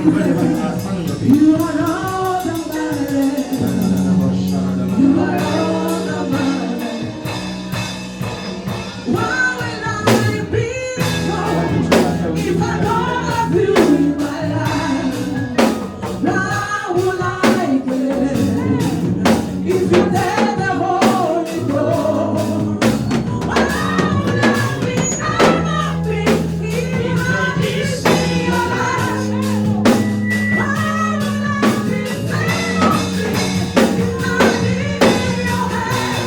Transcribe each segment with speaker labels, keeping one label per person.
Speaker 1: You are all the matters. You are all the matters. Why will I be gone if I don't have you in my life? How will I live if you never hold me close? Why will I be unhappy if I miss your life? Why will I be lonely if I need your hand?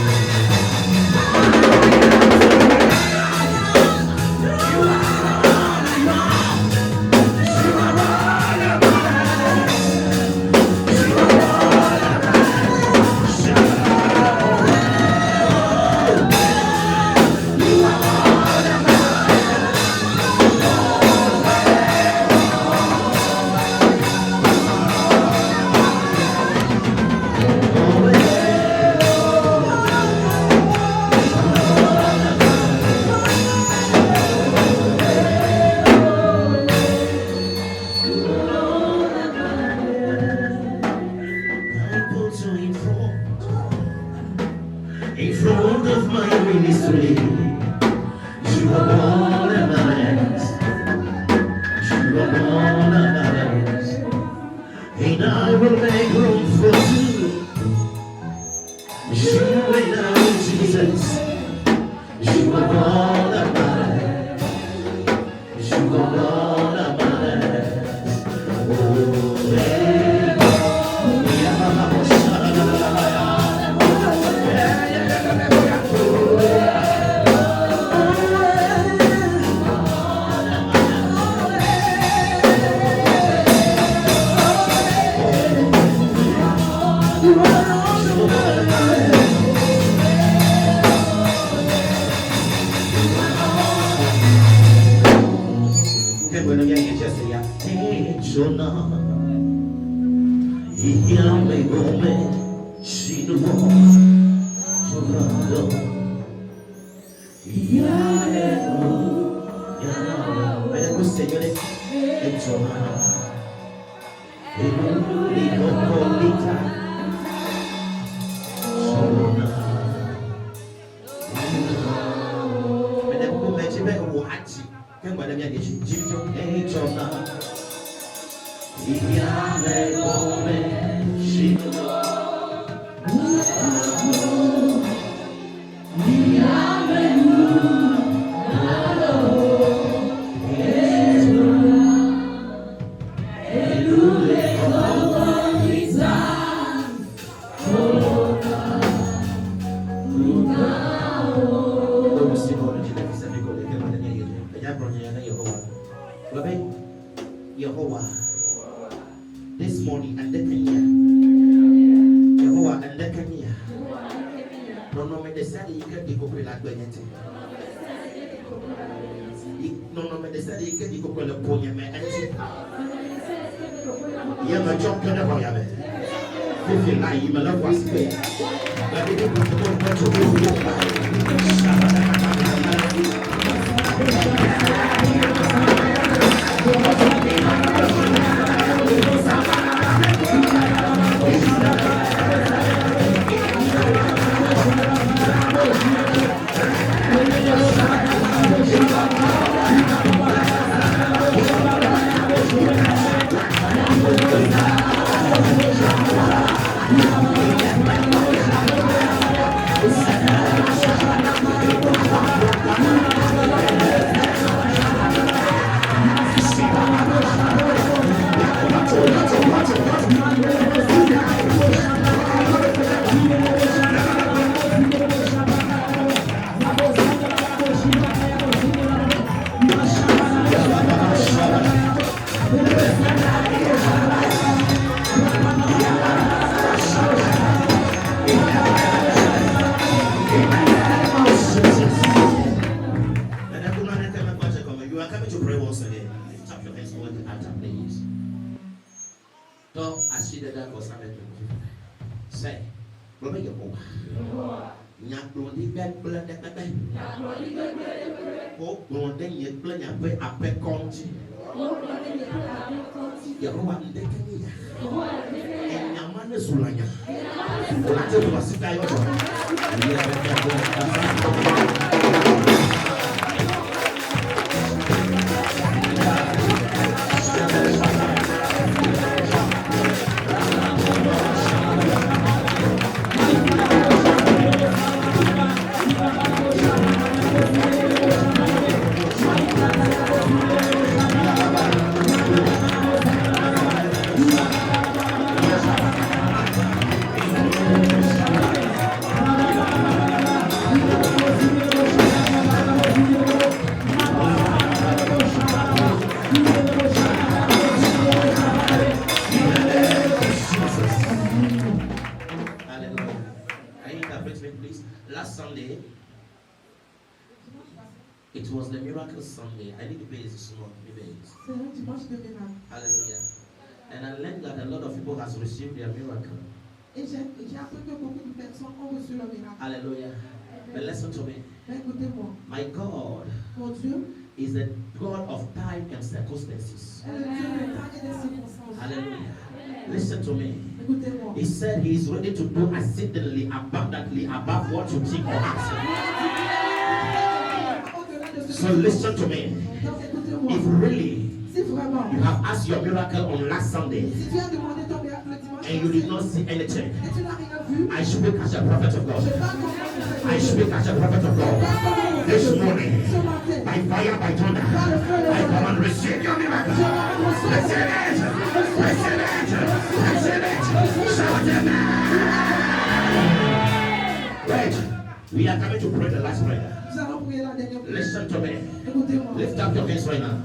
Speaker 2: In front of my ministry, you are all that matters. You are all that matters. And I will make room for you. You and I, Jesus. You are all that matters. You are all that matters. Oh, yeah. Yehovah, this morning and the Kenya, Yehovah and the Kenya. No, me decide you can go with that Benete. No, me decide you can go with the Ponya man. You have a job to the Hoyame. If you lie, you will not was paid. But if you put to do your Yehowa ndekenya. Enyamane sulanya. Olate tuwasika yote. It was the miracle Sunday. I need to pay this small. Hallelujah. And I learned that a lot of people has received their miracle. Hallelujah. But listen to me. My God is the God of time and circumstances. Hallelujah. Listen to me. He said he is ready to do exceedingly abundantly above what you think or ask. So listen to me. If really you have asked your miracle on last Sunday and you did not see anything, I speak as a prophet of God. I speak as a prophet of God. This morning, by fire, by thunder, I come and receive your miracle. Receive it. Receive it. Receive it. Shout it. Wait. We are coming to pray the last prayer. Listen to me. Lift up your hands right now.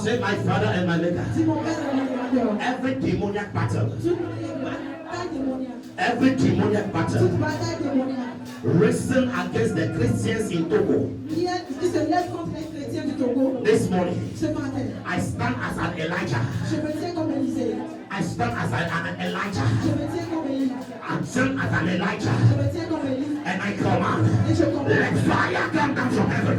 Speaker 2: Say, my Father and my Maker. Every demoniac battle. Every demoniac battle risen against the Christians in Togo. This morning, I stand as an Elijah. I stand as an Elijah. I stand as an Elijah. And I command, let fire come down from heaven.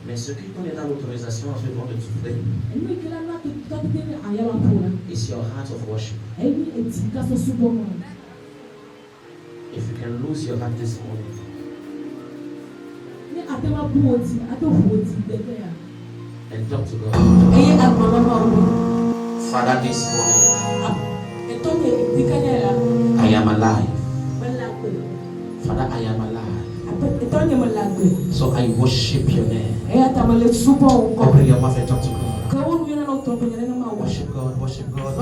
Speaker 2: Mais ceux qui connaissent l'autorisation en ce moment de souffrir, it's your heart of worship. If you can lose your heart this morning and talk to God. Father, this morning I am alive. Father, I am alive. So I worship your name. Open your mouth and talk to God. Worship God, worship God.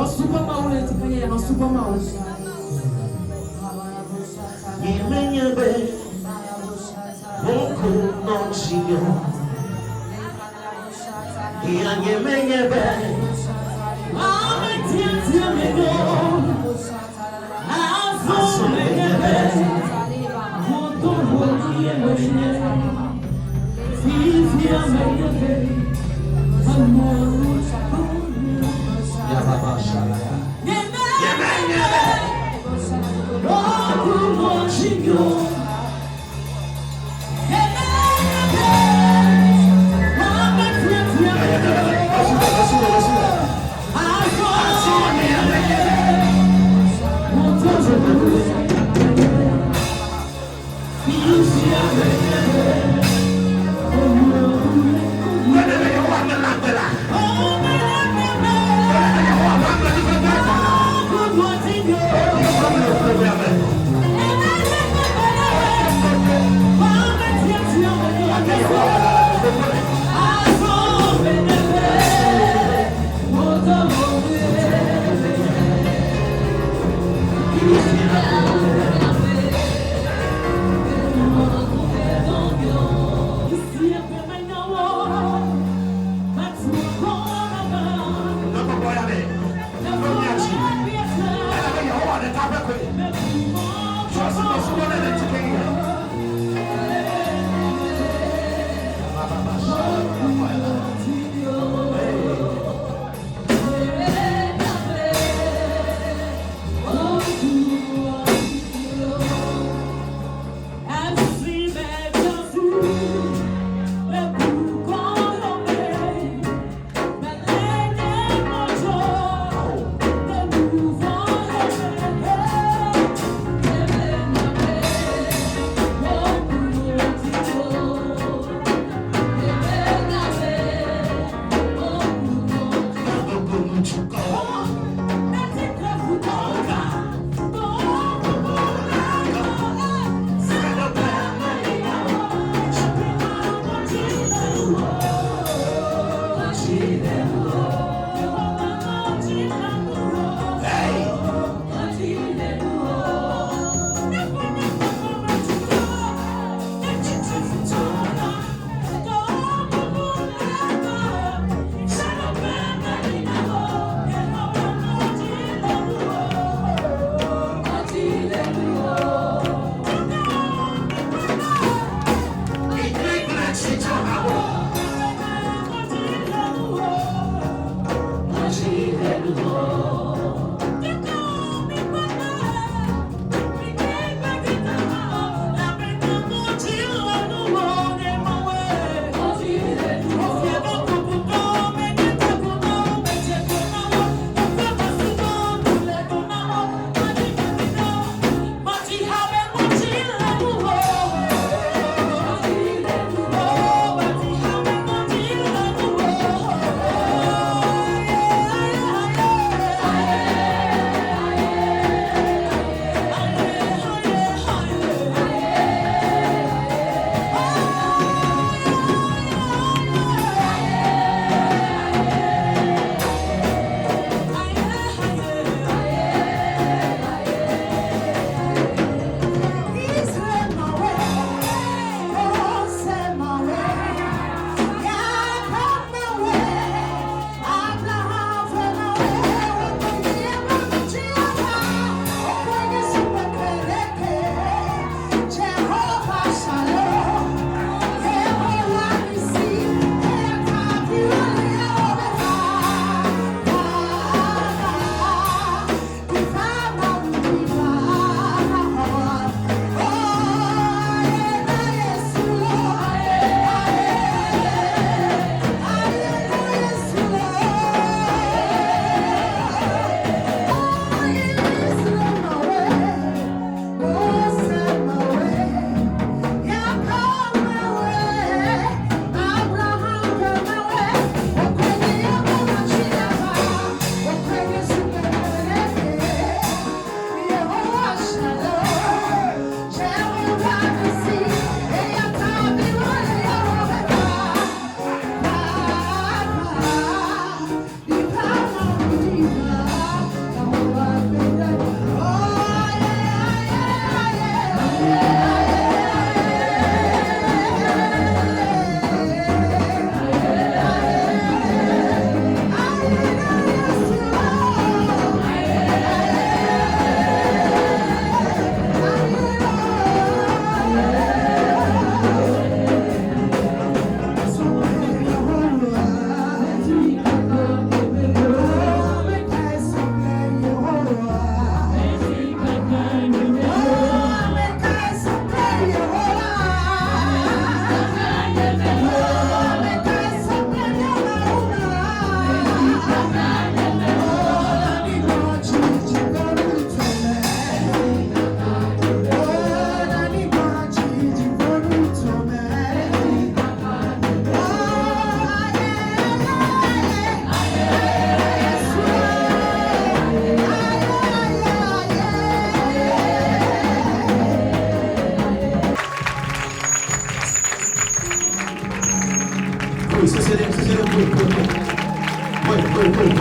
Speaker 2: Please,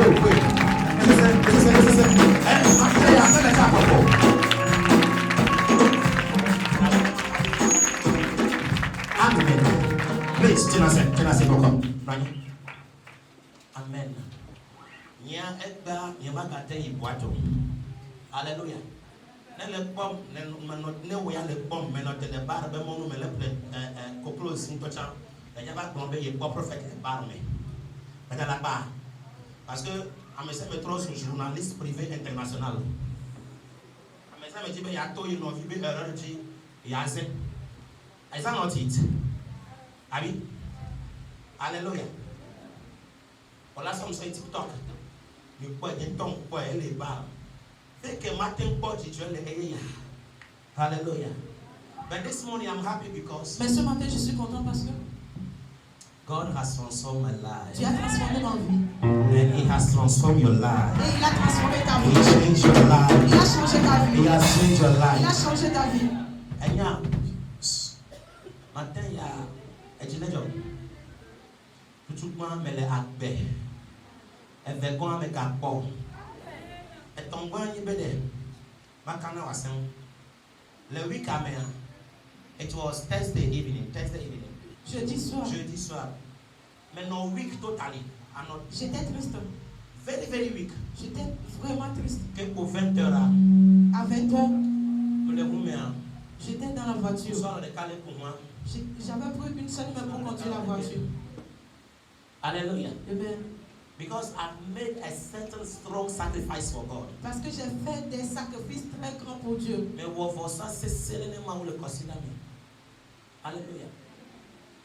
Speaker 2: Chinase, welcome. Amen. Nya Edda, Yamagate, Ibuato. Hallelujah. Le bomb, ne way le bomb, mais not the bar, the moment, le couple in Tocha, and Yabak Bombay, a prophet barme. Mais à la barre. Parce que, à mes amis, trop sur journaliste privé international. À mes amis, il y a tout, il y a vu, il y a zé. Is that not it? Abi? Hallelujah. Voilà, ça me fait TikTok. Le poids d'un ton, poids, elle est bas. Fait que matin, poids, tu es le Hallelujah. But this morning, I'm happy because.
Speaker 1: Mais ce matin, je suis content parce que
Speaker 2: God has transformed my life.
Speaker 1: Dieu a transformé ma vie.
Speaker 2: And He has transformed your life.
Speaker 1: Et il a transformé ta
Speaker 2: He
Speaker 1: vie.
Speaker 2: changed your life.
Speaker 1: Il a changé ta vie.
Speaker 2: He has changed your
Speaker 1: Il a
Speaker 2: life.
Speaker 1: changé ta vie.
Speaker 2: And yeah, matin, il y a un job. Tout le monde me l'a appelé. Et veut qu'on me capot. Et ton bon y bede. Ma kana was le week à main. It was Thursday evening.
Speaker 1: Jeudi
Speaker 2: soir. Mais no week totally.
Speaker 1: J'étais triste.
Speaker 2: Very, very weak.
Speaker 1: J'étais vraiment triste.
Speaker 2: Que pour 20 heures.
Speaker 1: À 20h,
Speaker 2: Le roumien.
Speaker 1: j'étais dans la voiture.
Speaker 2: Soir de calé pour moi.
Speaker 1: J'avais pris une seule main pour conduire la voiture.
Speaker 2: Hallelujah.
Speaker 1: Amen.
Speaker 2: Because I've made a certain strong sacrifice for God.
Speaker 1: Parce que j'ai fait des sacrifices très grands pour Dieu.
Speaker 2: Mais ça c'est sereinement où le considère. Alléluia.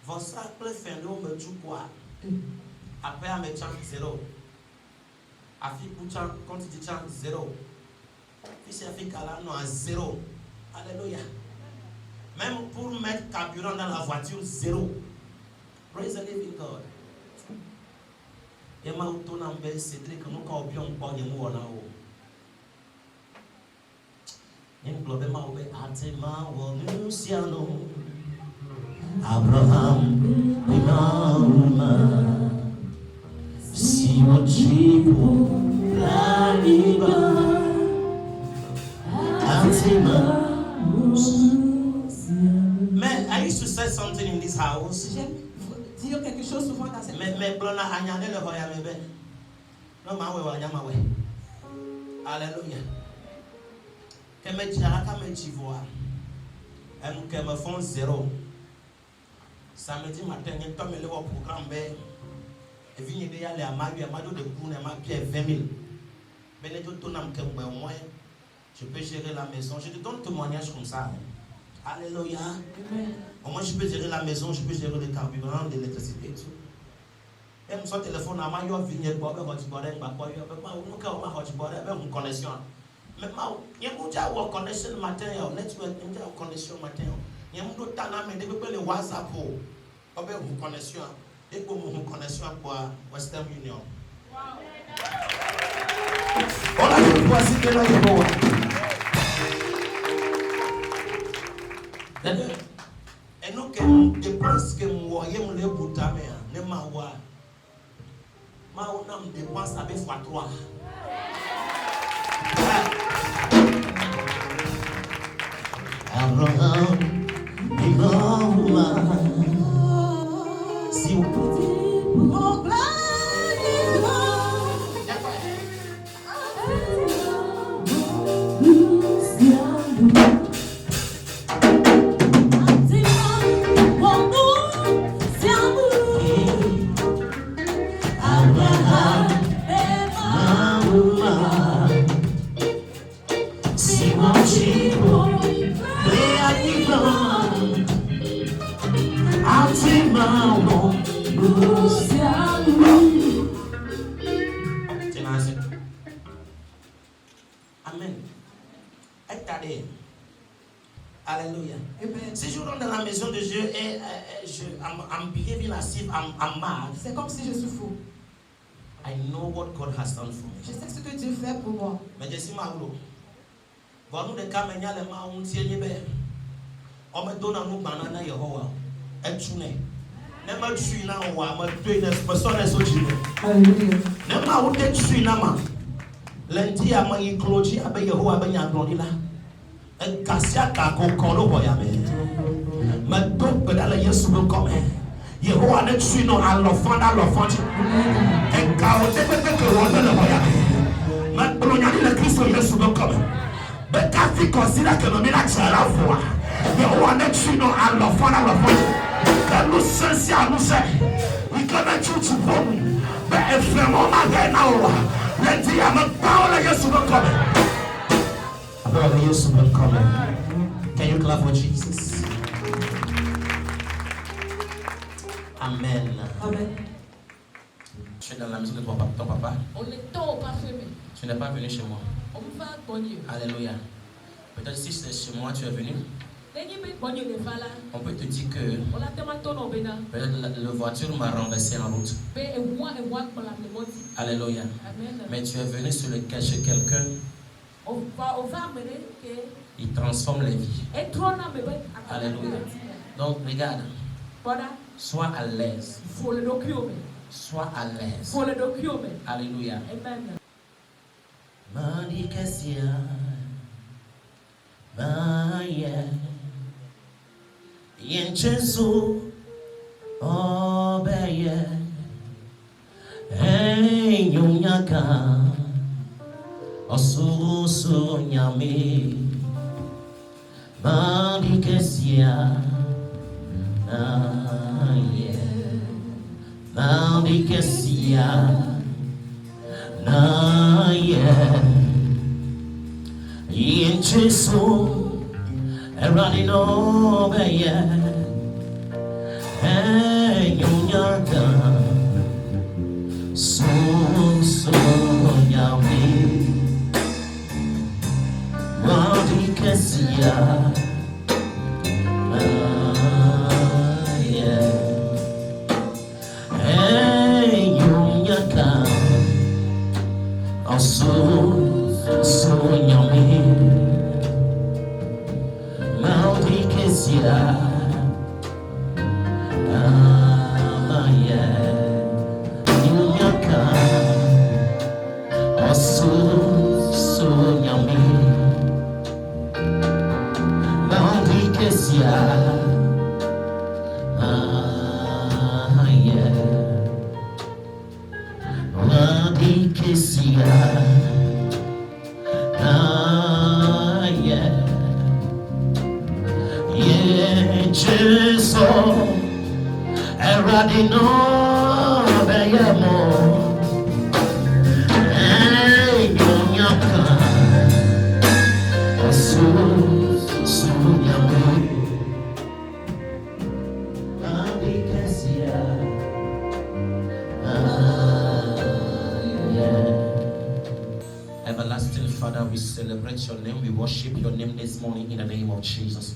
Speaker 2: Votre sacrifice fait l'eau me tue quoi? Après à me chant 0. À fi pouchant quand tu dis chant 0. Puis c'est fi calano à 0. Alléluia. Même pour mettre carburant dans la voiture 0. Praise the living God. Et ma autonome Cédric nous quand on pas y mou na o. Yen globe ma obe atema wo nusiano. Abraham Imama si mo tipo la liba atema. Man, I used to say something in this house.
Speaker 1: J'aime dire quelque chose souvent dans cette maison.
Speaker 2: Mais blona anyane le hoya mebe. No ma we wa nyama we. Hallelujah. Que me tira ka me chivoa. Em que me font 0. Samedi matin, il y a un programme. Et vient de aller à Mario de Koune, à Pierre 20 000. Mais les autres, je peux gérer la maison. Je te donne témoignage comme ça. Alléluia. Moi, je peux gérer la maison, je peux gérer le carburant, l'électricité et tout. Et mon téléphone, à Mario, vient de boire, une connexion. Mais il y a une connexion matin, network, il y a une connexion matin. Il y a un autre temps, mais depuis le WhatsApp, il y a une connexion. Et pour une connexion pour Western Union. On a vu quoi si tu l'as dit. Et nous, que dépenses que nous voyons les boutams, ne m'a voir. Ma on a dépense avec x3. Abraham, si vous pouvez,
Speaker 1: Mon plan
Speaker 2: Amen. Alléluia. Si je rentre dans la maison de Dieu et I'm behaving as if I'm mad,
Speaker 1: c'est comme si je suis fou.
Speaker 2: I know what God has done for me.
Speaker 1: Je sais ce que Dieu fait pour moi.
Speaker 2: Mais je suis malheureux. Bon, nous de caméras les mains on tient les bêtes. On me donne à nous banana Yehowa. Et tu n'es. Never tree now, I'm a trainer, but son is so cheap.
Speaker 1: Hallelujah.
Speaker 2: Never would get tree now. Lentia, my clothing, I beg who I beg your Glodilla. And Cassiaka go call over Yame. My dog, but I yes will come. Yehovah, let tree no, I love fun, I love fun. And cow, never take a water over Yame. My Brunia, Christian, yes will come. But I think consider que me la child for. Yehovah, let tree no, I love fun, I love fun. Nous sensi à nous c'est we gonna choose one but if we want again now let the am power Jesus will come Jesus will come. Can you clap for Jesus? Amen.
Speaker 1: Amen.
Speaker 2: Tu es dans la maison de ton papa.
Speaker 3: On est tôt parfumé.
Speaker 2: Tu n'es pas venu chez moi.
Speaker 3: On va bonnier.
Speaker 2: Alléluia. Peut-être si c'est chez moi tu es venu. On peut te dire que peut-être la voiture m'a renversé en route. Alléluia. Mais tu es venu chez quelqu'un. Il transforme les vies. Alléluia. Donc regarde. Sois à l'aise. Sois à l'aise. Alléluia. Yen Jesu obeye nyunyaka osusu nyame mandi kesia mandi kesia yen Jesu running over, yeah. Hey, you're so yummy. What you can see, yeah. Hey, you're so yummy. Jesus, everybody know that you're more. Hey, you're so yummy. Everlasting Father, we celebrate your name. We worship your name this morning in the name of Jesus.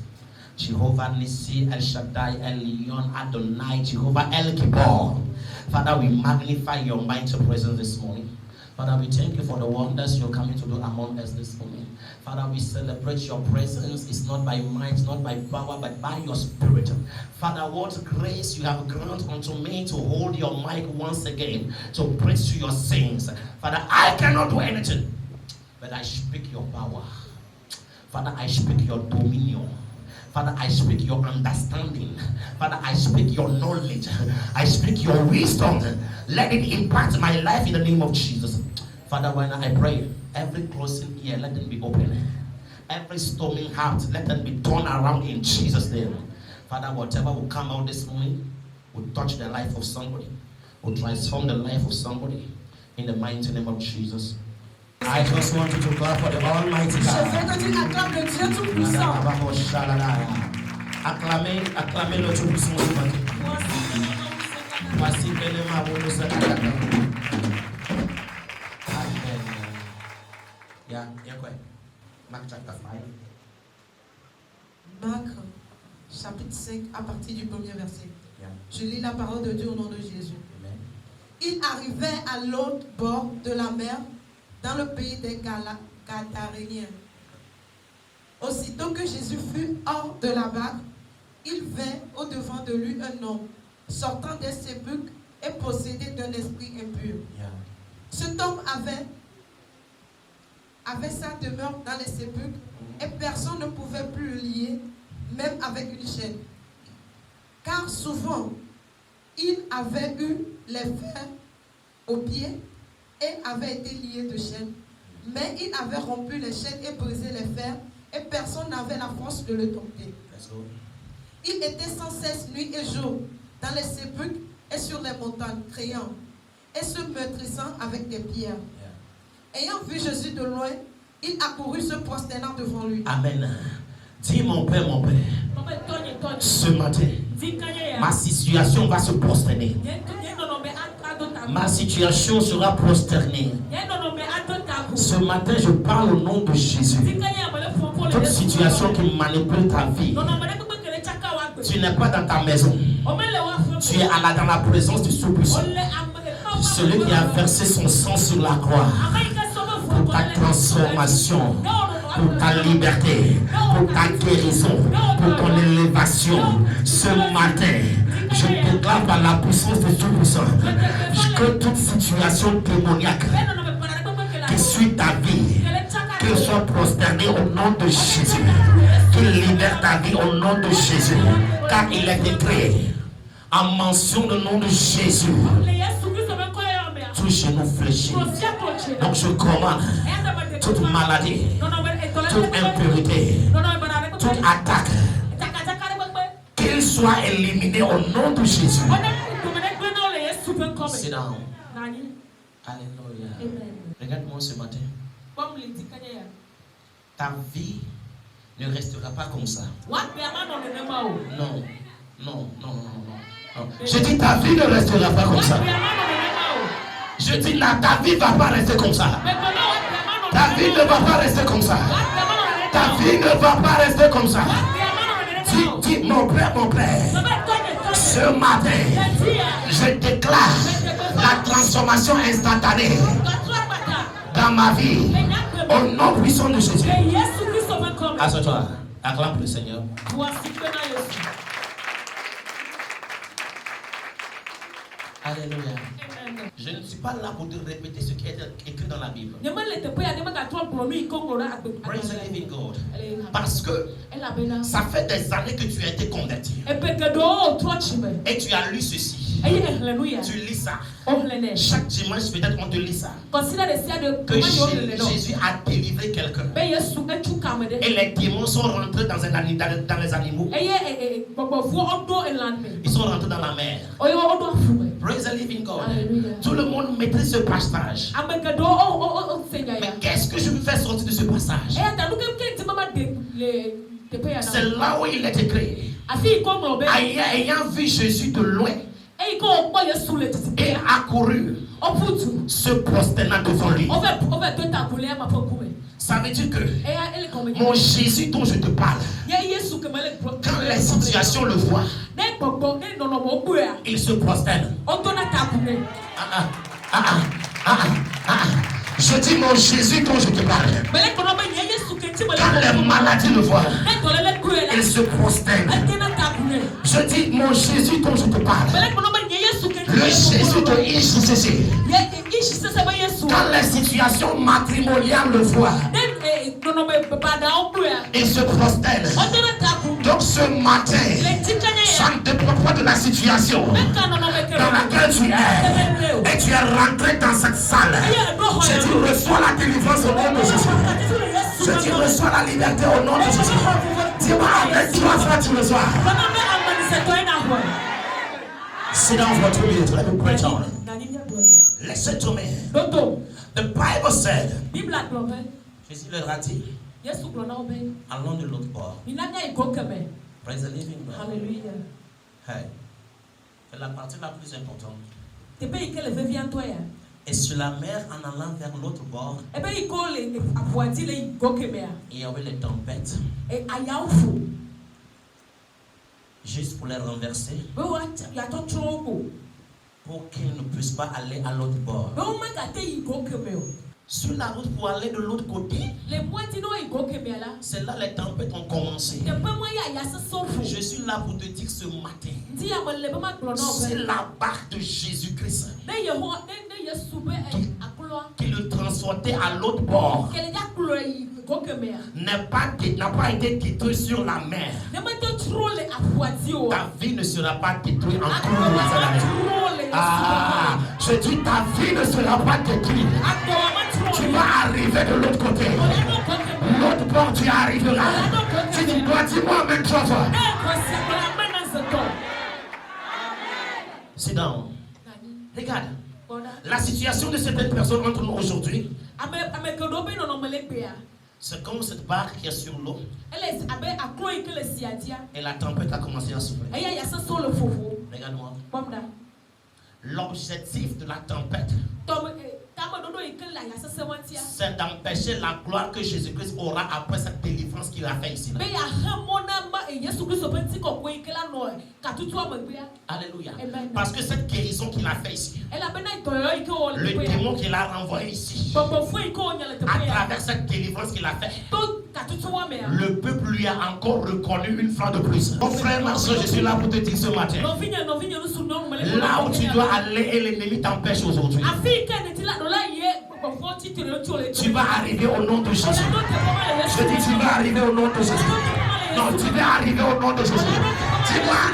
Speaker 2: Jehovah Nissi, El Shaddai, El Elyon, Adonai, Jehovah El Kippur. Father, we magnify your mighty presence this morning. Father, we thank you for the wonders you're coming to do among us this morning. Father, we celebrate your presence. It's not by might, not by power, but by your spirit. Father, what grace you have granted unto me to hold your mic once again, to preach to your saints. Father, I cannot do anything, but I speak your power. Father, I speak your dominion. Father, I speak your understanding. Father, I speak your knowledge. I speak your wisdom. Let it impact my life in the name of Jesus. Father, when I pray, every closing ear, let them be open. Every storming heart, let them be turned around in Jesus' name. Father, whatever will come out this morning will touch the life of somebody, will transform the life of somebody in the mighty name of Jesus. I just want you to clap for the Almighty God.
Speaker 1: Je veux que tu acclames le Dieu Tout-Puissant.
Speaker 2: Acclamez le Tout-Puissant. Voici pleinement vos Amen. Yeah, quoi? Marc chapter 5.
Speaker 1: Marc, chapitre 5, à partir du premier verset.
Speaker 2: Yeah.
Speaker 1: Je lis la parole de Dieu au nom de Jésus.
Speaker 2: Amen.
Speaker 1: Il arrivait à l'autre bord de la mer, dans le pays des Gadaréniens. Aussitôt que Jésus fut hors de la barque, il vint au-devant de lui un homme sortant des sépulcres et possédé d'un esprit impur. Cet homme avait sa demeure dans les sépulcres et personne ne pouvait plus le lier, même avec une chaîne. Car souvent, il avait eu les fers aux pieds et avait été lié de chaînes. Mais il avait rompu les chaînes et brisé les fers et personne n'avait la force de le dompter. Il était sans cesse nuit et jour dans les sépulcres et sur les montagnes, criant et se meurtrissant avec des pierres. Ayant vu Jésus de loin, il accourut se prosternant devant lui.
Speaker 2: Amen. Dis mon Père, ce matin, ma situation va se prosterner. Ma situation sera prosternée. Ce matin, je parle au nom de Jésus. Toute situation qui manipule ta vie, tu n'es pas dans ta maison. Tu es dans la présence du Tout-Puissant. Celui qui a versé son sang sur la croix pour ta transformation, pour ta liberté, pour ta guérison, pour ton élévation. Ce matin, je déclare par la puissance du Tout-Puissant que toute situation démoniaque qui suit ta vie, qu'elle soit prosternée au nom de Jésus, qu'il libère ta vie au nom de Jésus, car il est écrit en mention le nom de Jésus. Tout genou fléchit. Donc je commande toute maladie, toute impurité, toute attaque, qu'il soit éliminé au nom de Jésus. Sit down. Alléluia. Regarde-moi ce matin. Ta vie ne restera pas comme ça. Non, non, non, non, non. Je dis ta vie ne restera pas comme ça. Je dis là, ta vie ne va pas rester comme ça. Ta vie ne va pas rester comme ça. Ta vie ne va pas rester comme ça. Dis mon Père, ce matin, je déclare la transformation instantanée dans ma vie au nom puissant de Jésus. Assois-toi, acclame le Seigneur. Alléluia. Je ne suis pas là pour te répéter ce qui est écrit dans la Bible. Praise the living God. Parce que ça fait des années que tu as été converti. Et tu as lu ceci. Tu lis ça. Chaque dimanche, peut-être on te lit ça. Que Jésus a délivré quelqu'un. Et les démons sont rentrés dans les animaux. Ils sont rentrés dans la mer. Praise the living God. Hallelujah. Tout le monde maîtrise ce passage. Mais qu'est-ce que je veux faire sortir de ce passage? C'est là où il est écrit. Ayant vu Jésus de loin et accouru, se prosternant devant lui. Ça veut dire que mon Jésus dont je te parle, quand les situations le voient, il se prosterne. Je dis mon Jésus dont je te parle, quand les maladies le voient, il se prosterne. Je dis mon Jésus dont je te parle, le Jésus de IJCC, quand les situations matrimoniales le voient, il se prosterne. Donc ce matin, ça ne dépend pas de la situation dans laquelle tu es. Et tu es rentré dans cette salle. Je dis reçois la délivrance au nom de Jésus. Je dis reçois la liberté au nom de Jésus. Dis-moi avec toi, frère, tu reçois. Sit down for 2 minutes. Let me preach on. Listen to me. The Bible said, Jésus leur a dit, allons de l'autre bord. Praise the living God.
Speaker 1: Hallelujah.
Speaker 2: Hey. C'est la partie la plus importante. Et sur la mer, en allant vers l'autre bord, il y avait les tempêtes. Juste pour les renverser, pour qu'ils ne puissent pas aller à l'autre bord. Sur la route pour aller de l'autre côté, c'est là les tempêtes ont commencé. Je suis là pour te dire ce matin, c'est la barque de Jésus-Christ qui le transportait à l'autre bord n'a pas été détruit sur la mer. Ta vie ne sera pas détruite en cours. Ah, je dis ta vie ne sera pas détruite. Tu vas arriver de l'autre côté. L'autre bord, tu arriveras. Tu dis, dis-moi même chose. C'est down. Regarde. La situation de certaines personnes entre nous aujourd'hui, c'est comme cette barque qui est sur l'eau. Et la tempête a commencé à souffler. Regarde-moi. L'objectif de la tempête, c'est d'empêcher la gloire que Jésus-Christ aura après cette délivrance qu'il a fait ici. Alléluia. Parce que cette guérison qu'il a fait ici, le démon qu'il a renvoyé ici, à travers cette délivrance qu'il a fait, le peuple lui a encore reconnu une fois de plus. Mon frère, ma soeur, je suis là pour te dire ce matin, là où tu dois aller et l'ennemi t'empêche aujourd'hui, tu vas arriver au nom de Jésus. Je dis, tu vas arriver au nom de Jésus. Non, tu vas arriver au nom de Jésus. Tu vas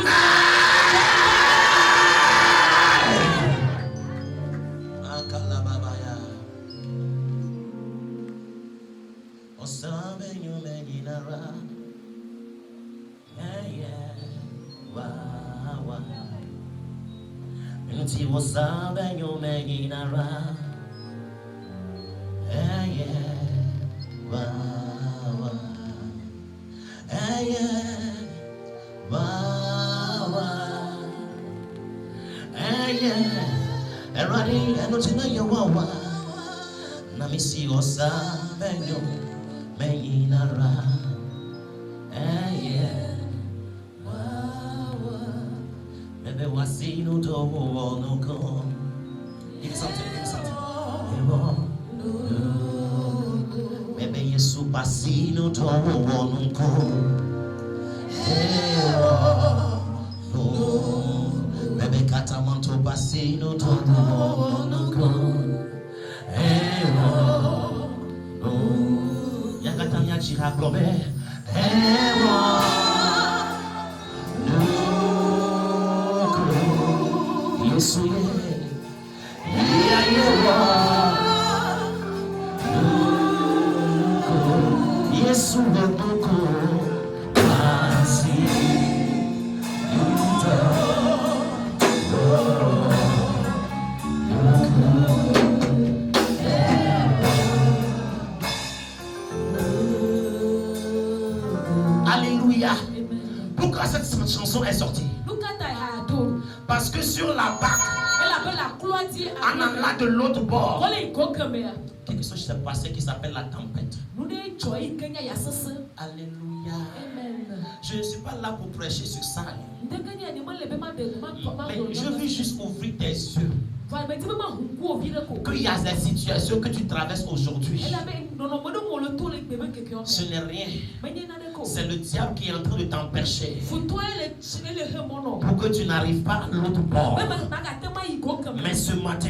Speaker 2: Alléluia. Pourquoi cette chanson est sortie? Parce que sur la barque, en allant de l'autre bord, quelque chose s'est passé qui s'appelle la tempête. Alléluia. Je ne suis pas là pour prêcher sur ça. Mais je veux juste ouvrir tes yeux. Qu'il y a des situations que tu traverses aujourd'hui. Ce n'est rien. C'est le diable qui est en train de t'empêcher pour que tu n'arrives pas à l'autre bord. Mais ce matin,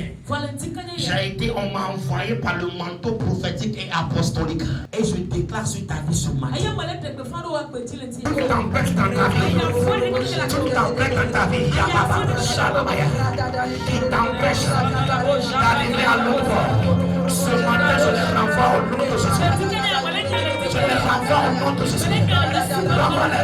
Speaker 2: on m'a envoyé par le manteau prophétique et apostolique. Et je déclare sur ta vie ce matin. Toute tempête dans ta vie. Toute tempête dans ta vie. Qui t'empêche d'arriver à l'autre bord. Ce matin, je les renvoie au nom de Jésus. Je les renvoie au nom de Jésus. Renvoie.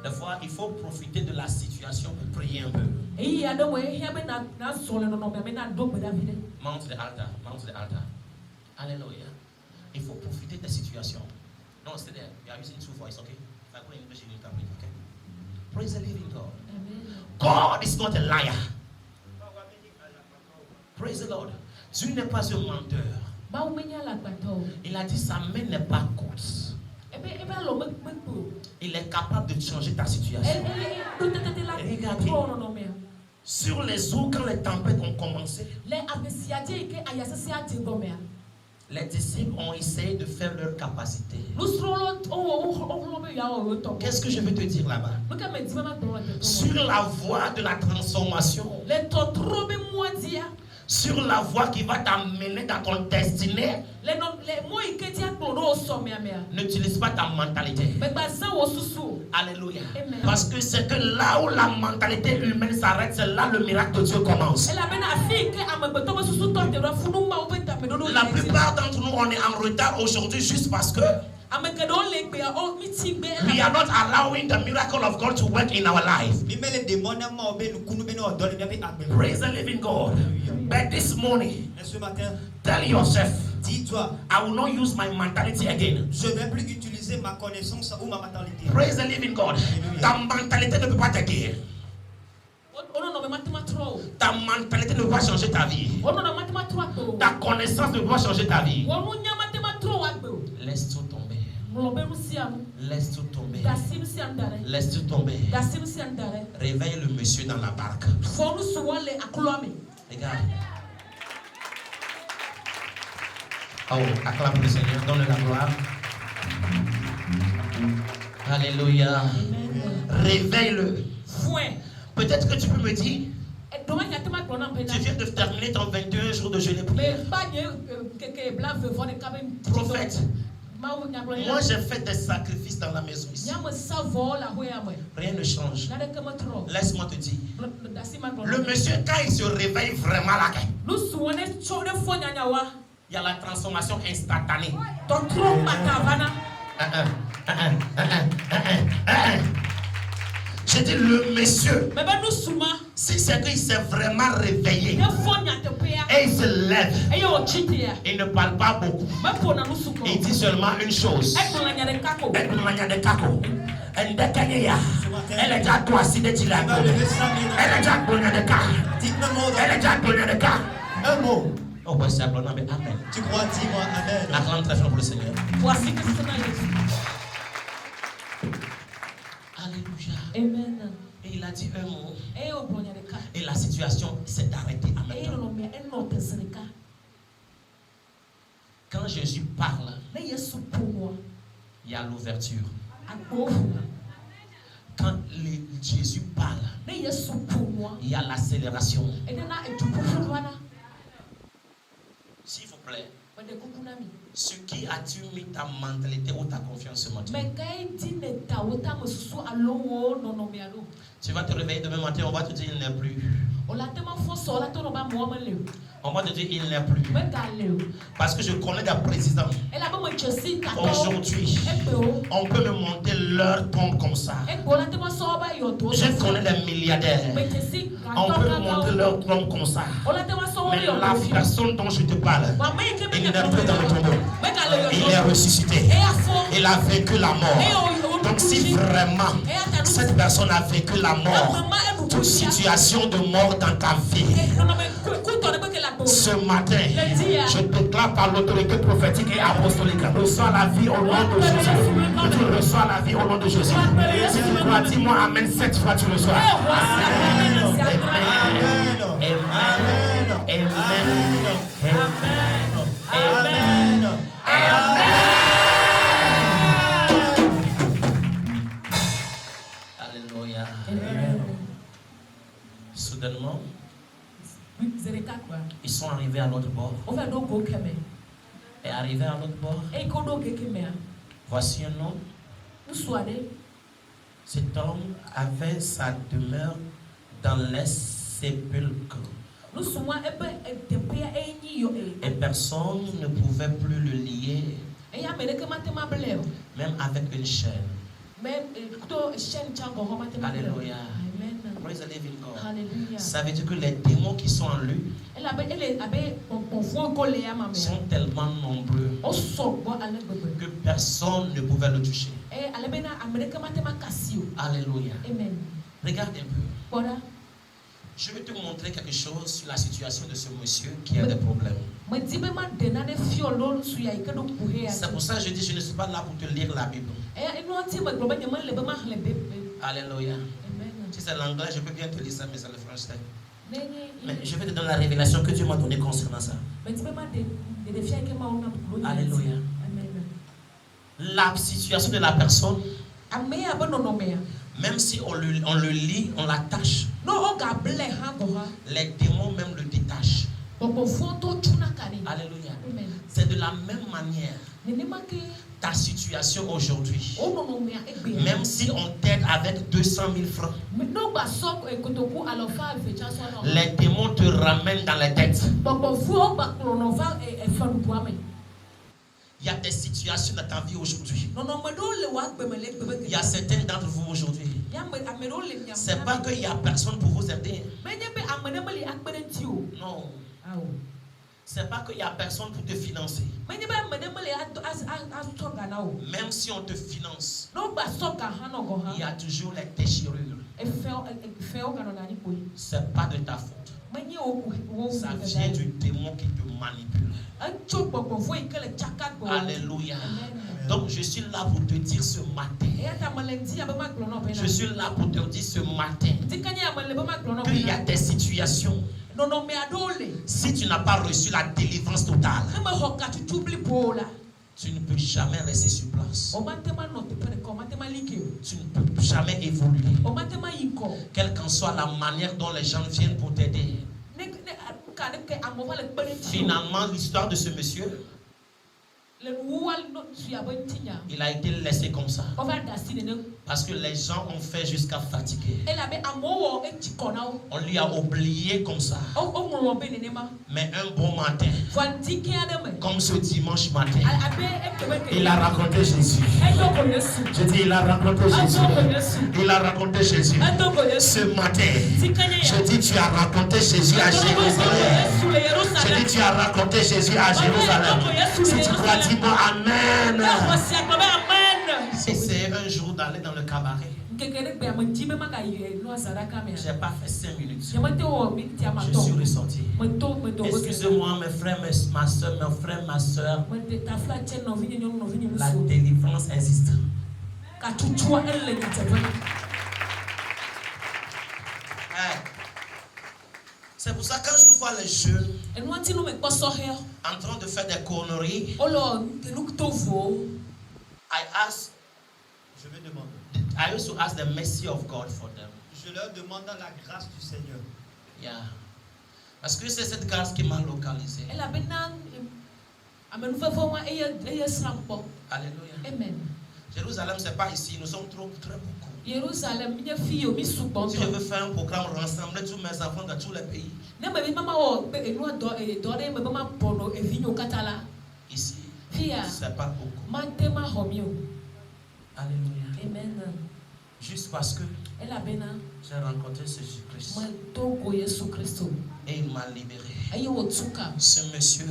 Speaker 2: Des fois, il faut profiter de la situation pour prier un peu. Mount the altar. Alléluia. Il faut profiter des situations. No, stay there. We are using two voices, okay? If I put in English, you interpret, okay? Praise the living God. God is not a liar. Praise the Lord. Dieu n'est pas un menteur.
Speaker 3: Ba umenya la gbato.
Speaker 2: Il a dit sa main n'est pas courte.
Speaker 3: Ebe lo mekpo.
Speaker 2: Il est capable de changer ta situation.
Speaker 3: Do tete la.
Speaker 2: Regardez.
Speaker 3: Oh non mais.
Speaker 2: Sur les eaux, quand les tempêtes ont commencé,
Speaker 3: Les abesiaje ke ayasese ati gomea.
Speaker 2: les disciples ont essayé de faire leur capacité.
Speaker 3: Nous serons là.
Speaker 2: Qu'est-ce que je veux te dire là-bas? Sur la voie de la transformation, sur la voie qui va t'amener dans ton destinée, n'utilise pas ta mentalité. Alléluia. Parce que c'est que là où la mentalité humaine s'arrête, c'est là le miracle de Dieu commence. La plupart d'entre nous, on est en retard aujourd'hui juste parce que we are not allowing the miracle of God to work in our life. Praise the living God. But this morning, tell yourself,
Speaker 4: dis-toi,
Speaker 2: I will not use my mentality again.
Speaker 4: je ne vais plus utiliser ma connaissance ou ma mentalité.
Speaker 2: Praise the living God. Ta mentalité ne peut pas te guérir. Ta mentalité ne peut pas changer ta vie. Ta connaissance ne peut pas changer ta vie. Laisse tout tomber. Laisse tout tomber. Laisse tout tomber. Réveille le monsieur dans la barque. Regarde. Oh, acclame le Seigneur, donne la gloire. Alléluia. Réveille-le. Peut-être que tu peux me dire, tu viens de terminer ton 21 jours de jeûne et prière. Prophète, moi j'ai fait des sacrifices dans la maison ici. Rien ne change. Laisse-moi te dire. Le monsieur, quand il se réveille vraiment là, il y a la transformation instantanée. J'ai dit le monsieur, si c'est qu'il s'est vraiment réveillé et il se lève, il ne parle pas beaucoup. Il dit seulement une chose. Elle est déjà toi si tu l'as. Elle est déjà bonne de cas. Elle est déjà bonne de cas.
Speaker 4: Un mot.
Speaker 2: Oh, bah, c'est amen.
Speaker 4: Tu crois, dis-moi amen.
Speaker 2: Acclame très fort pour le Seigneur. Alléluia.
Speaker 3: Amen.
Speaker 2: Et il a dit un mot. Et la situation s'est arrêtée en même temps. Quand Jésus parle, il y a l'ouverture. Quand Jésus parle, il y a l'accélération. S'il vous plaît, sur qui as-tu mis ta mentalité ou ta confiance ce matin? Tu vas te réveiller demain matin, on va te dire il n'est plus. On va te dire il n'est plus. Parce que je connais des présidents. Aujourd'hui, on peut me monter leur tombe comme ça. Je connais des milliardaires. On peut me monter leur tombe comme ça. Mais la personne dont je te parle, il n'est plus dans le tombeau. Il est ressuscité. Il a vécu la mort. Donc si vraiment cette personne a vécu la mort, toute situation de mort dans ta vie, ce matin, je déclare par l'autorité prophétique et apostolique, reçois la vie au nom de Jésus. Tu reçois la vie au nom de Jésus. Si tu crois, dis-moi amen 7 fois, tu reçois. Amen. Amen. Amen. Amen. Alléluia. Soudainement, ils sont arrivés à l'autre bord. Et arrivés à l'autre bord, voici un homme. Cet homme avait sa demeure dans les sépulcres. Et personne ne pouvait plus le lier, même avec une chaîne. Alléluia. Praise the living God. Ça veut dire que les démons qui sont en lui sont tellement nombreux que personne ne pouvait le toucher. Alléluia. Regarde un peu. Je vais te montrer quelque chose sur la situation de ce monsieur qui a des problèmes. C'est pour ça que je dis, je ne suis pas là pour te lire la Bible. Alléluia. Si c'est l'anglais, je peux bien te lire ça, mais c'est le français. Mais je vais te donner la révélation que Dieu m'a donnée concernant ça. Alléluia. La situation de la personne, même si on le lit, on l'attache, les démons même le détachent. Alléluia. C'est de la même manière ta situation aujourd'hui. Même si on t'aide avec 200 000 francs, les démons te ramènent dans les têtes. Il y a des situations dans ta vie aujourd'hui. Il y a certains d'entre vous aujourd'hui. C'est pas qu'il y a personne pour vous aider. Non. C'est pas qu'il y a personne pour te financer. Même si on te finance, il y a toujours les déchirures. C'est pas de ta faute. Ça vient du démon qui te manipule. Alléluia. Donc je suis là pour te dire ce matin. Je suis là pour te dire ce matin qu'il y a des situations. Si tu n'as pas reçu la délivrance totale, tu ne peux jamais rester sur place. Tu ne peux jamais évoluer. Quelle qu'en soit la manière dont les gens viennent pour t'aider. Finalement, l'histoire de ce monsieur, il a été laissé comme ça. Parce que les gens ont fait jusqu'à fatiguer. On lui a oublié comme ça. Mais un bon matin, comme ce dimanche matin, il a raconté Jésus. Je dis, il a raconté Jésus. Il a raconté Jésus. Ce matin, je dis, tu as raconté Jésus à Jérusalem. Je dis, tu as raconté Jésus à Jérusalem. Si tu crois, dis-moi Amen. Si c'est un jour d'aller dans le cabaret, j'ai pas fait 5 minutes. Je suis ressorti. Excusez-moi mes frères, ma soeur, mes frères, ma soeur. La délivrance existe. C'est pour ça que quand je vois les jeunes en train de faire des conneries,
Speaker 4: Je vais demander.
Speaker 2: I used to ask the mercy of God for them.
Speaker 4: Je leur demande la grâce du Seigneur.
Speaker 2: Yeah. Parce que c'est cette grâce qui m'a localisé. Alléluia.
Speaker 3: Amen.
Speaker 2: Jérusalem, c'est pas ici, nous sommes trop, très beaucoup. Si je veux faire un programme, rassembler tous mes enfants de tous les pays. Ici, c'est pas beaucoup. Alléluia.
Speaker 3: Amen.
Speaker 2: Juste parce que j'ai rencontré Jésus-Christ. Et il m'a libéré. Ce monsieur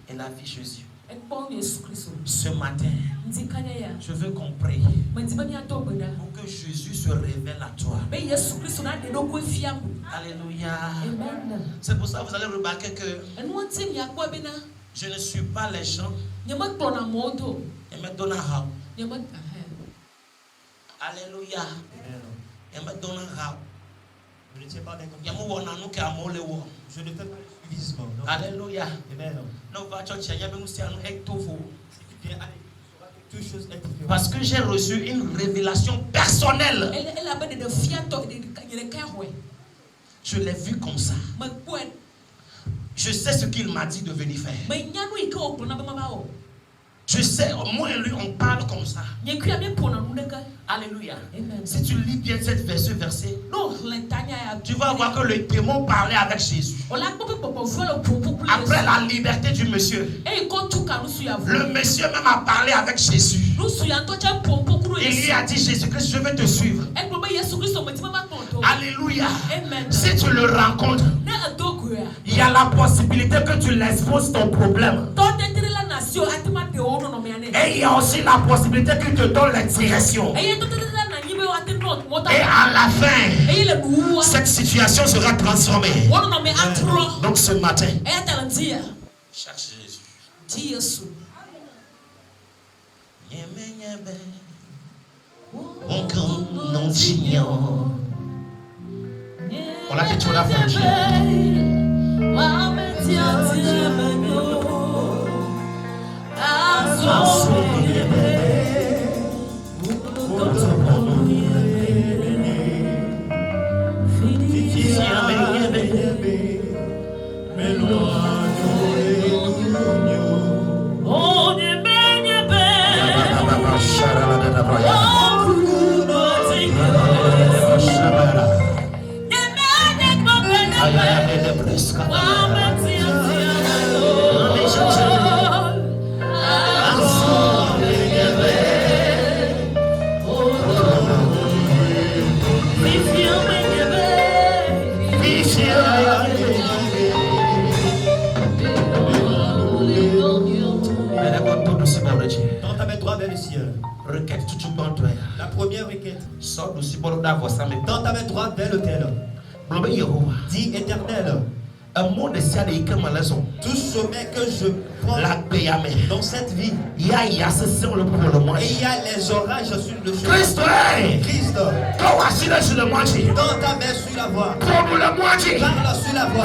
Speaker 2: est la vie Jésus. Ce matin, je veux qu'on prie pour que Jésus se révèle à toi. Alléluia. C'est pour ça que vous allez remarquer que je ne suis pas les gens et me donne un. Alléluia. Et me donne un.
Speaker 4: Je ne tiens pas des
Speaker 2: Je ne
Speaker 4: fais pas de suivisme.
Speaker 2: Alléluia.
Speaker 4: Amen.
Speaker 2: Parce que j'ai reçu une révélation personnelle. Je l'ai vu comme ça. Je sais ce qu'il m'a dit de venir faire. Je sais, moi et lui, on parle comme ça. Alléluia. Si tu lis bien ce verset, tu vas voir que le démon parlait avec Jésus. Après la liberté du monsieur, le monsieur même a parlé avec Jésus. Il lui a dit, Jésus-Christ, je vais te suivre. Alléluia. Si tu le rencontres, il y a la possibilité que tu l'exposes ton problème. Et il y a aussi la possibilité qu'il te donne la direction. Et à la fin, cette situation sera transformée. Donc ce matin, cherche Jésus. On a quelque chose à faire.
Speaker 4: Tends ta main droite vers le ciel. La première requête. Tends ta main droite vers l'autel. Dis Éternel, tout sommet que je prends dans cette vie, et il y a les orages sur le chemin. Christ, tends ta main sur la voie. Parle sur la voie.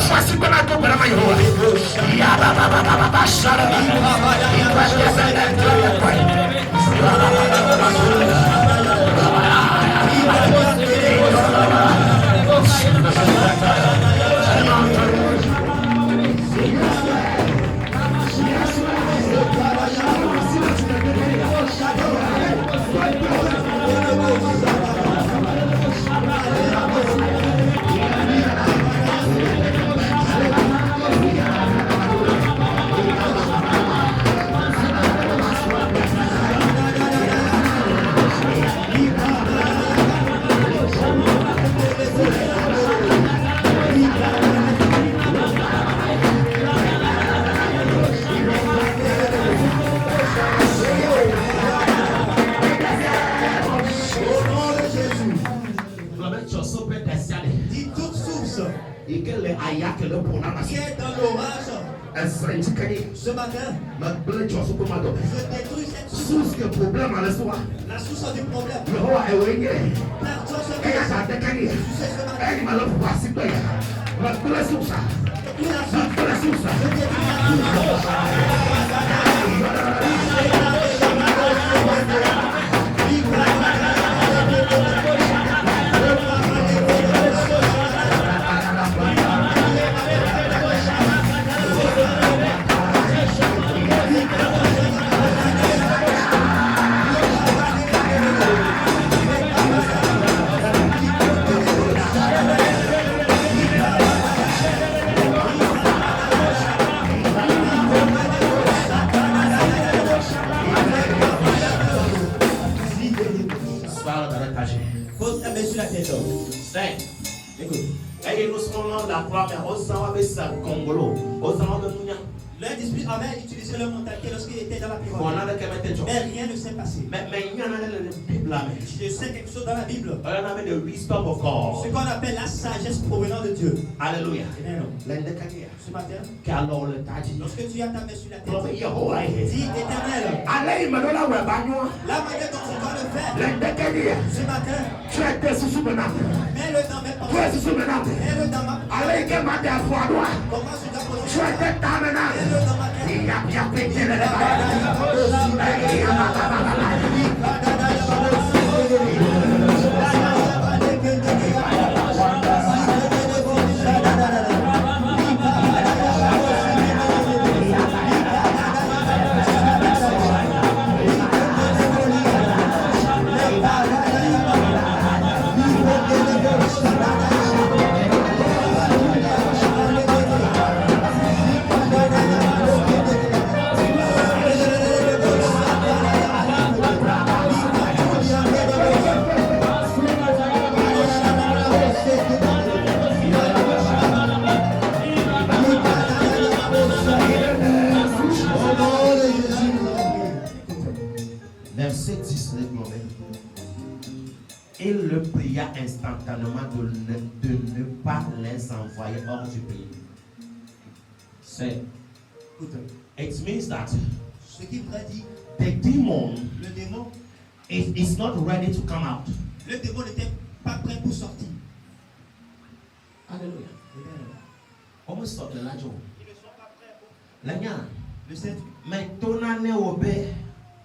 Speaker 4: Qui est dans l'orage ce matin, je détruis cette source. La source du problème. Pose ta main sur la tête. Écoute. L'Esprit avait utilisé leur mentalité lorsqu'il était dans la pyramide. Mais rien ne s'est passé. Je sais quelque chose dans la Bible. Ce qu'on appelle la sagesse provenant de Dieu.
Speaker 2: Alléluia.
Speaker 4: Amen. Ce matin, lorsque tu as ta main sur la tête, dis Éternel, la manière dont tu dois le faire. Ce matin, mets-le dans mes pensées. Mets-le dans ma pensée. Comment je dois poser mets-le dans ma tête.
Speaker 2: instantanément de ne pas les envoyer hors du pays. C'est. It means that
Speaker 4: Ce qui voudrait dire,
Speaker 2: the demon
Speaker 4: le démon
Speaker 2: is not ready to come out.
Speaker 4: Le démon n'était pas prêt pour sortir.
Speaker 2: Alléluia. On me sort de la joie.
Speaker 4: Ils ne sont pas prêts pour.
Speaker 2: L'agneau.
Speaker 4: Le sais-tu?
Speaker 2: Mais ton année au bé.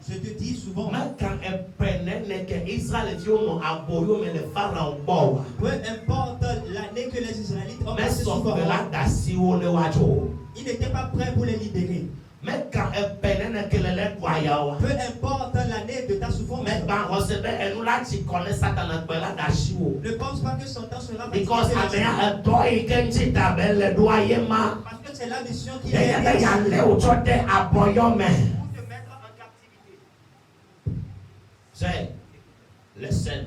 Speaker 4: Je te dis souvent.
Speaker 2: Mais quand elle prenait que Israël dit on a boyo mais le pharaon boa.
Speaker 4: Peu importe l'année que les Israélites ont
Speaker 2: Mais
Speaker 4: passé sous
Speaker 2: sauf que là
Speaker 4: Pharaon,
Speaker 2: d'assis au le wajo.
Speaker 4: ils n'étaient pas prêts pour les libérer.
Speaker 2: Mais quand elle prenait que le voyage.
Speaker 4: Peu importe l'année de ta souffrance.
Speaker 2: Mais quand recevait elle nous là tu connais ça dans la là d'assis.
Speaker 4: Ne pense pas que son temps sera
Speaker 2: Because amea a toy kenchi tabelle doyema.
Speaker 4: parce que c'est la mission qui
Speaker 2: Il y a les autote à boyome.
Speaker 4: pour te mettre en captivité.
Speaker 2: Say, listen.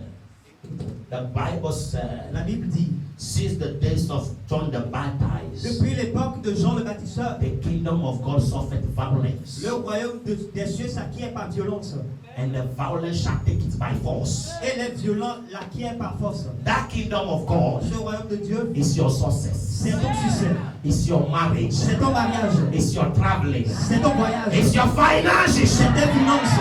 Speaker 2: The Bible said,
Speaker 4: La Bible dit,
Speaker 2: since the days of John the Baptist,
Speaker 4: depuis l'époque de Jean le Baptisteur,
Speaker 2: the kingdom of God suffered violence,
Speaker 4: le royaume des cieux s'acquiert par violence.
Speaker 2: and the violence shall take it by force.
Speaker 4: Et les violents l'acquièrent par force.
Speaker 2: That kingdom of God
Speaker 4: Ce royaume de Dieu,
Speaker 2: is your success,
Speaker 4: c'est ton succès,
Speaker 2: is your marriage,
Speaker 4: c'est ton mariage,
Speaker 2: is your traveling,
Speaker 4: c'est ton voyage,
Speaker 2: is your finances.
Speaker 4: c'est tes finances.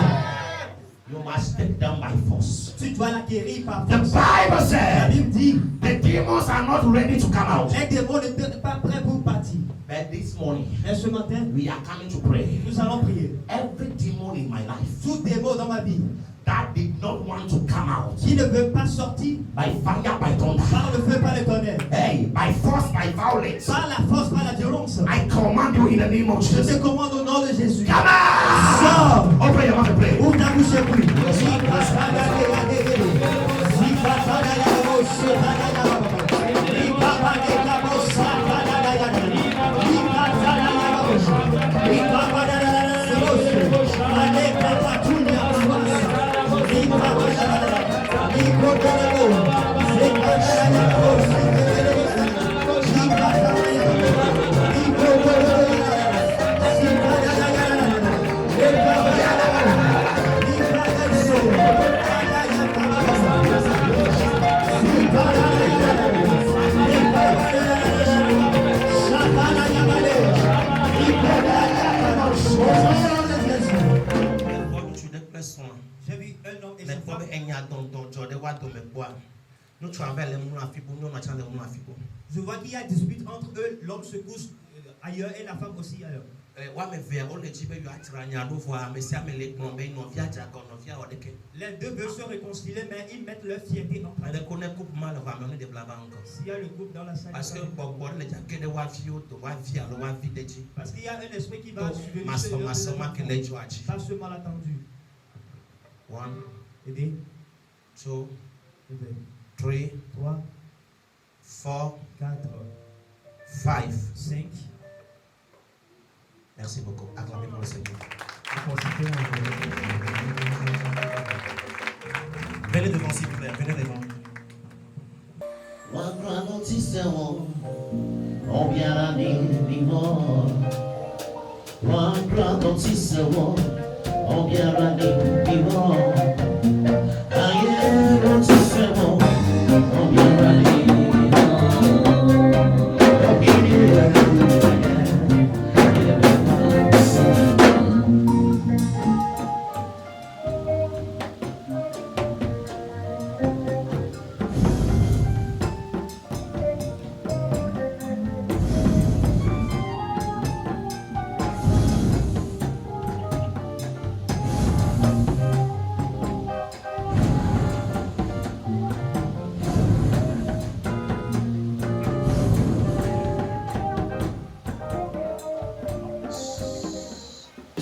Speaker 2: You must take them by force.
Speaker 4: Tu dois l'acquérir par
Speaker 2: The
Speaker 4: force.
Speaker 2: Bible
Speaker 4: La
Speaker 2: said,
Speaker 4: Bible dit,
Speaker 2: the demons are not ready to come out.
Speaker 4: les démons n'étaient pas prêts pour partir.
Speaker 2: But this morning,
Speaker 4: Et ce matin,
Speaker 2: we are coming to pray.
Speaker 4: nous allons prier.
Speaker 2: Every demon in my life
Speaker 4: Tout démon dans ma vie
Speaker 2: that did not want to come out
Speaker 4: qui ne veut pas sortir
Speaker 2: by fire, by thunder,
Speaker 4: par le feu, par le tonnerre,
Speaker 2: hey, by force, by violence,
Speaker 4: par la force, par la violence,
Speaker 2: I command you in the name of
Speaker 4: je
Speaker 2: Jesus.
Speaker 4: te commande au nom de Jésus.
Speaker 2: Come on!
Speaker 4: Sors!
Speaker 2: Open your mouth and pray.
Speaker 4: Ouvre ta bouche et prie. J'ai vu un homme et sa femme. Je vois qu'il y a dispute entre eux. L'homme se couche ailleurs et la femme aussi ailleurs. Les deux veulent se réconcilier, mais ils mettent leur fierté en pratique. S'il y a le couple dans la salle, parce qu'il y a un esprit qui va subvenir pas ce malentendu.
Speaker 2: 1,
Speaker 4: Et deux,
Speaker 2: 2,
Speaker 4: et deux,
Speaker 2: 3,
Speaker 4: 3,
Speaker 2: 4,
Speaker 4: 4,
Speaker 2: 5.
Speaker 4: 5.
Speaker 2: Merci beaucoup. Acclamez pour le Seigneur. Venez devant, s'il vous plaît. Venez devant. On vient la vivant. On vient la vivant. Aïe, on vient la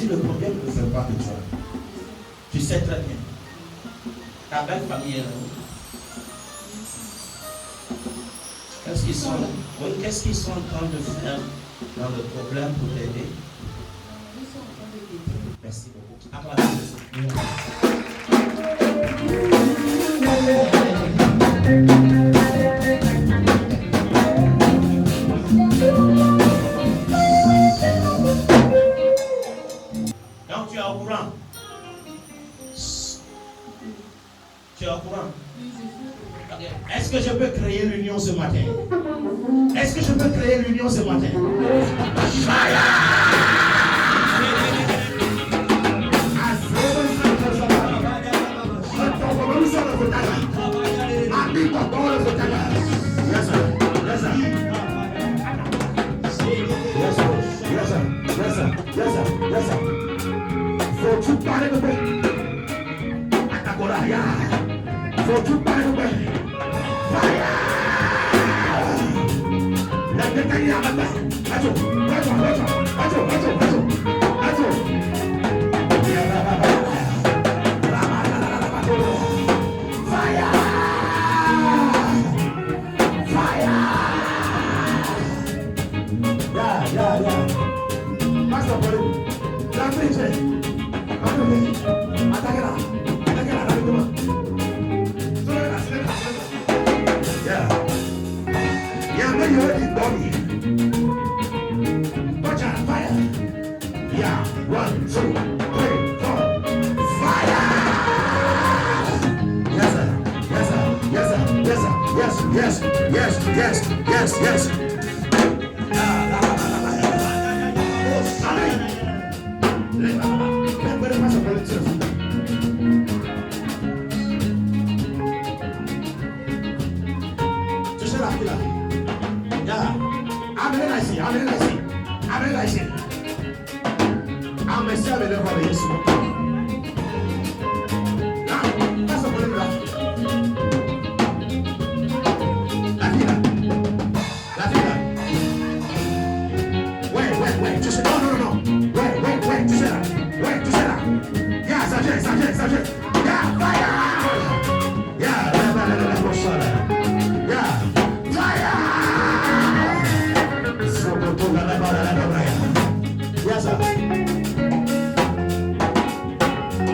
Speaker 2: Le problème ne vient pas de toi. Tu sais très bien. Ta belle famille est là. Qu'est-ce qu'ils sont en train de faire dans le problème pour t'aider? Merci beaucoup. Donc tu es au courant. Tu es au courant. Okay. que je peux créer l'union ce matin? Est-ce que je peux créer l'union ce matin? Fire! Faut-tu parler de moi? Faut-tu parler de moi? Fire! La détaillée à matin. Attends. Yes. Tu sais la fille là. Amenez-la ici. Merci avec le roi de Jésus.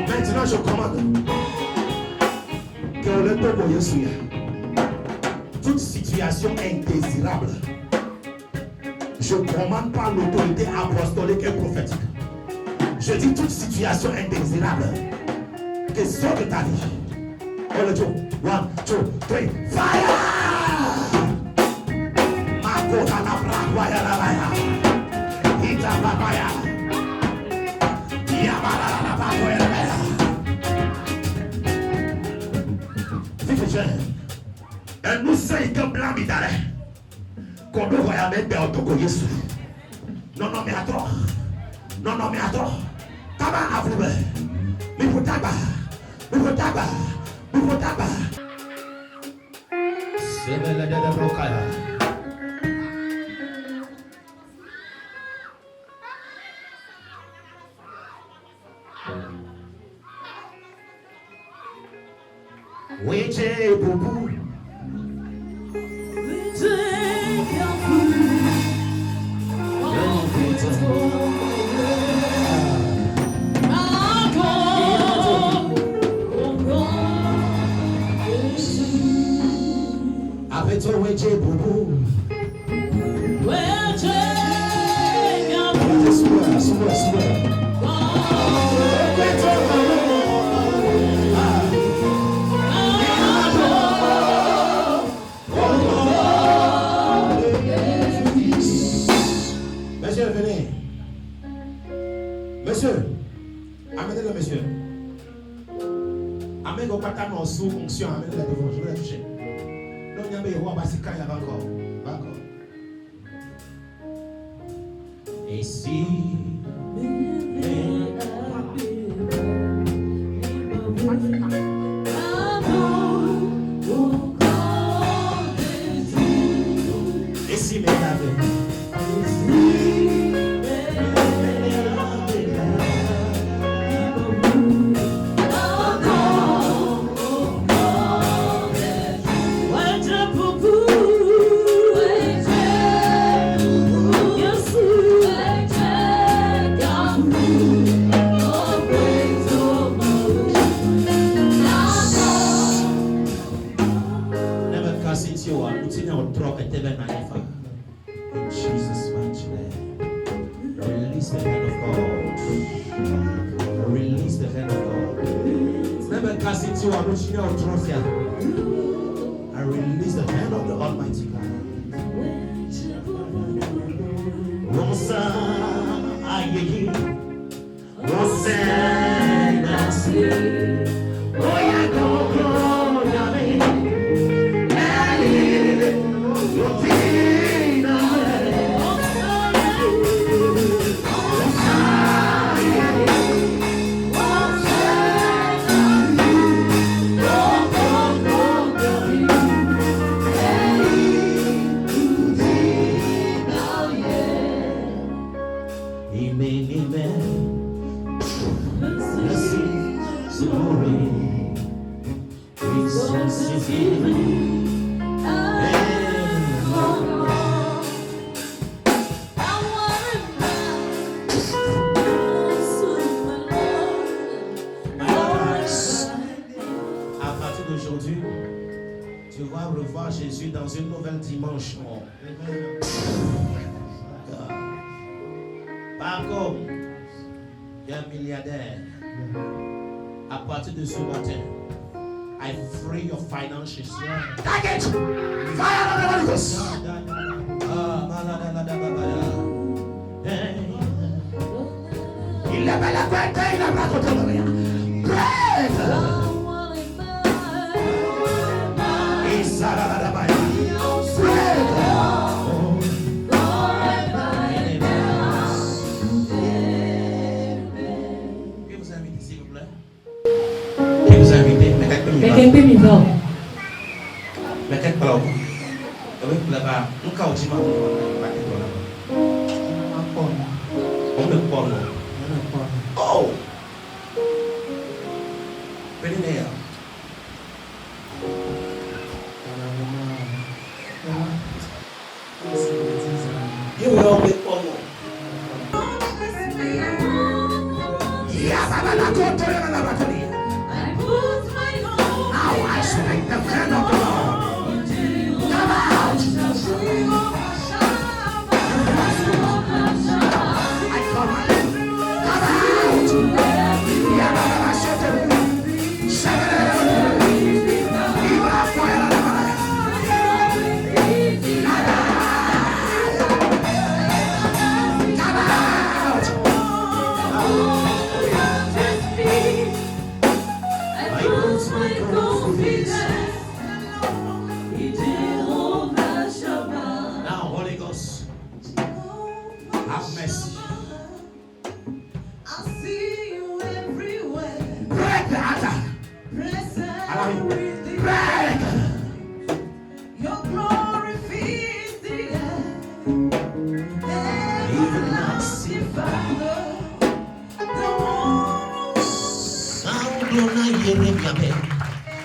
Speaker 2: Maintenant, je commande que le peuple toute situation indésirable, je commande par l'autorité apostolique et prophétique. Je dis toute situation indésirable que sort de ta vie. On le dit. 1, 2, 3, fire! Makota la bravaya la baya. Ita babaya. Yabala la babaya la baya. Et nous sommes comme blanc midale. Quand nous voyons mettre en Togo Yesu. Non, mais attends. Tabac à vous. Mais vous tabac. C'est belle de Brokaya. Oui, j'ai beaucoup. Avec toi, oui, j'ai beaucoup. Monsieur, venez. Monsieur, amenez-le, monsieur. Amenez-le au patron sous onction, amenez-le devant, je vais le toucher. Non, il y a un roi, parce qu'il y a encore. Et si in Jesus' mighty name, release the hand of God. Release the hand of God. Never cast into our trust here. I release the hand of the Almighty God. Rosa, aye, Rosa, nasi, oya koko yame, nani, yotina, tu vas revoir Jésus dans une nouvelle dimension. Par contre, il y a un milliardaire. À partir de ce matin, I free your finances. Target! Fire on the Holy Ghost! Il avait la tête, il a raconté le rien.
Speaker 1: Quelqu'un peut m'y voir.
Speaker 2: Oh! Penina. You will all be porno. Now I speak the friend of the Lord. Come out! I come out! Come out! Now, Holy Ghost, have mercy.
Speaker 1: I see you everywhere.
Speaker 2: Break the altar.
Speaker 1: Present with the
Speaker 2: Break.
Speaker 1: your glory fills the air. Everlasting Father, the one who
Speaker 2: Saudona Yeremiabe,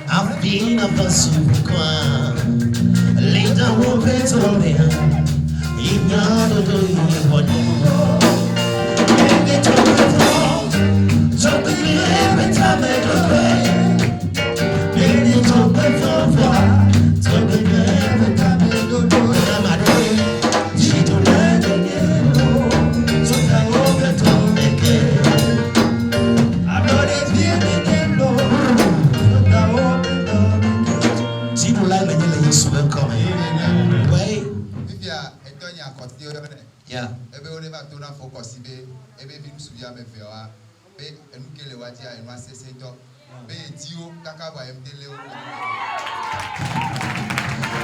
Speaker 2: Afina Pasukwa, Leda Wopetolea, Ignado do Yebono. Get over the wall, jump in every time I go away. Let it open for far, jump in every time I go away. I'm at way, she don't let me go, so I open to make it. I'm not as here again, Lord. Si vous l'avez dit, les souvenirs comme oui. Yeah.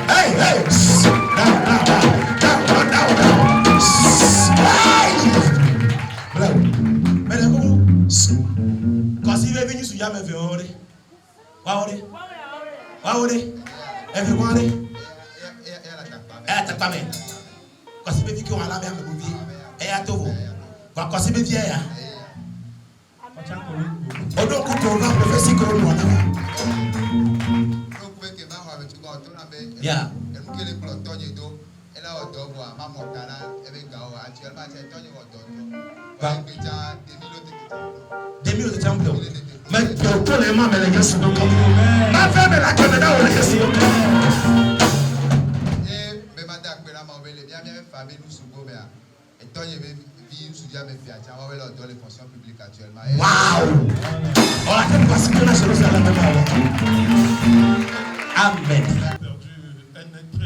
Speaker 2: Hey, hey! Quand il est venu sur Yamé, everyone, elle pas même. Quand il veut qu'on a la même vie, elle a tout. Quand il veut vieille, on doit couper on va faire que l'on a. Yeah. Demi de temple. Mais pour les mains, mais les gars sont comme ma femme est la Canada ou les gars sont comme. Wow! On a fait parce que la chose est la même. Amen.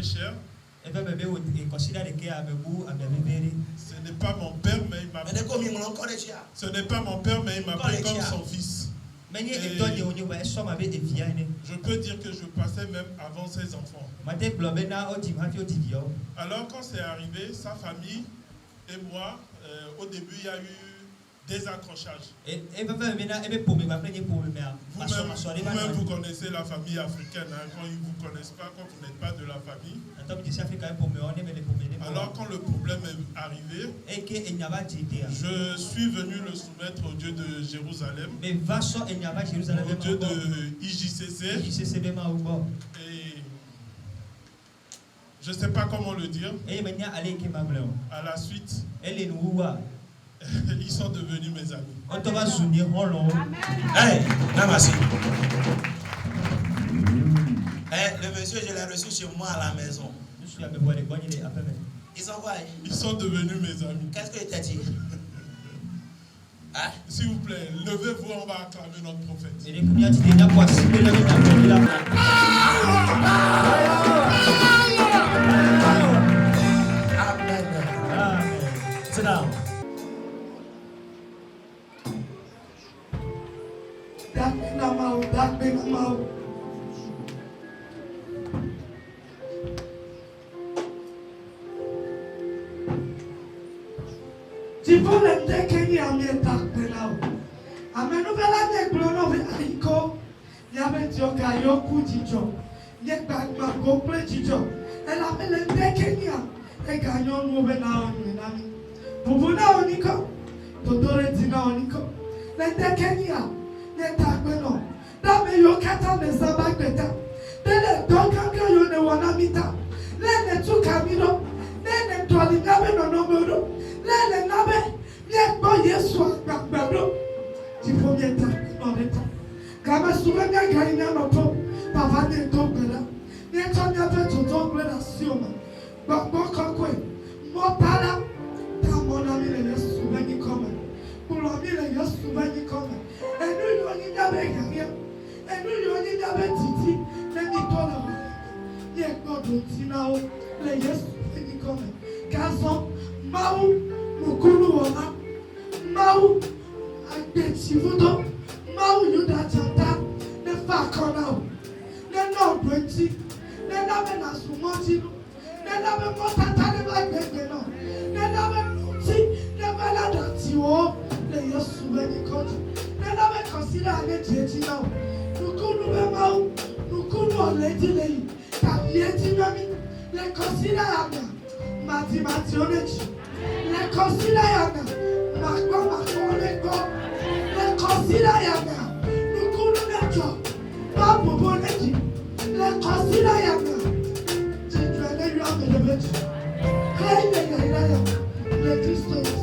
Speaker 2: cher. Ce n'est pas mon père, mais il m'appelle. Ce n'est pas mon père, mais il m'appelle comme son fils. Et je peux dire que je passais même avant ses enfants. Alors quand c'est arrivé, sa famille et moi, au début il y a eu des accrochages. Vous-même, vous connaissez la famille africaine, hein, quand ils ne vous connaissent pas, quand vous n'êtes pas de la famille. Alors quand le problème est arrivé, je suis venu le soumettre au Dieu de Jérusalem, au Dieu de IJCC. Et je ne sais pas comment le dire. À la suite, ils sont devenus mes amis.
Speaker 4: Hey, Namasi. Le monsieur, je l'ai reçu chez moi à la maison. Ils sont quoi?
Speaker 2: Ils sont devenus mes amis.
Speaker 4: Qu'est-ce qu'il t'a dit? Hein?
Speaker 2: S'il vous plaît, levez-vous, on va acclamer notre prophète.
Speaker 4: Amen. Sit down.
Speaker 1: Le Christ